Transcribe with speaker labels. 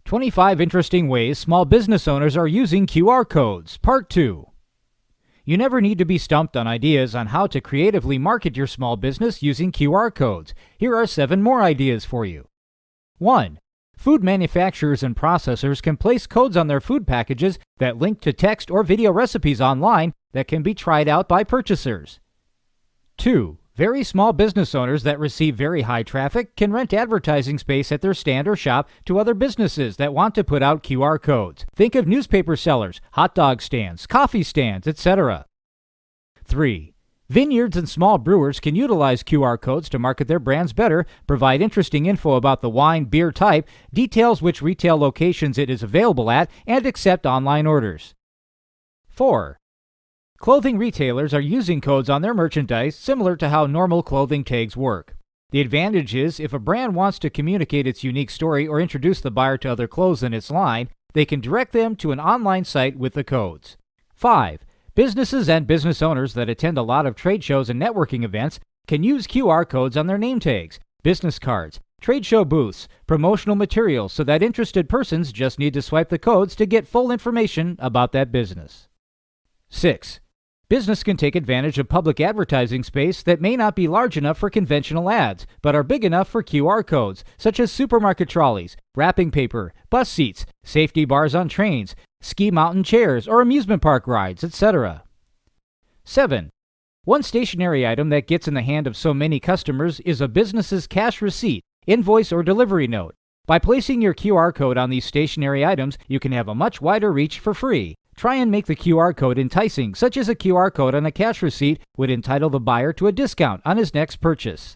Speaker 1: 25 Interesting Ways Small Business Owners Are Using QR Codes, Part 2. You never need to be stumped on ideas on how to creatively market your small business using QR codes. Here are 7 more ideas for you. 1. Food manufacturers and processors can place codes on their food packages that link to text or video recipes online that can be tried out by purchasers. 2. Very small business owners that receive very high traffic can rent advertising space at their stand or shop to other businesses that want to put out QR codes. Think of newspaper sellers, hot dog stands, coffee stands, etc. 3. Vineyards and small brewers can utilize QR codes to market their brands better, provide interesting info about the wine, beer type, details which retail locations it is available at, and accept online orders. 4. Clothing retailers are using codes on their merchandise similar to how normal clothing tags work. The advantage is if a brand wants to communicate its unique story or introduce the buyer to other clothes in its line, they can direct them to an online site with the codes. 5. Businesses and business owners that attend a lot of trade shows and networking events can use QR codes on their name tags, business cards, trade show booths, promotional materials so that interested persons just need to swipe the codes to get full information about that business. 6. Business can take advantage of public advertising space that may not be large enough for conventional ads, but are big enough for QR codes, such as supermarket trolleys, wrapping paper, bus seats, safety bars on trains, ski mountain chairs, or amusement park rides, etc. 7. One stationary item that gets in the hand of so many customers is a business's cash receipt, invoice, or delivery note. By placing your QR code on these stationary items, you can have a much wider reach for free. Try and make the QR code enticing, such as a QR code on a cash receipt would entitle the buyer to a discount on his next purchase.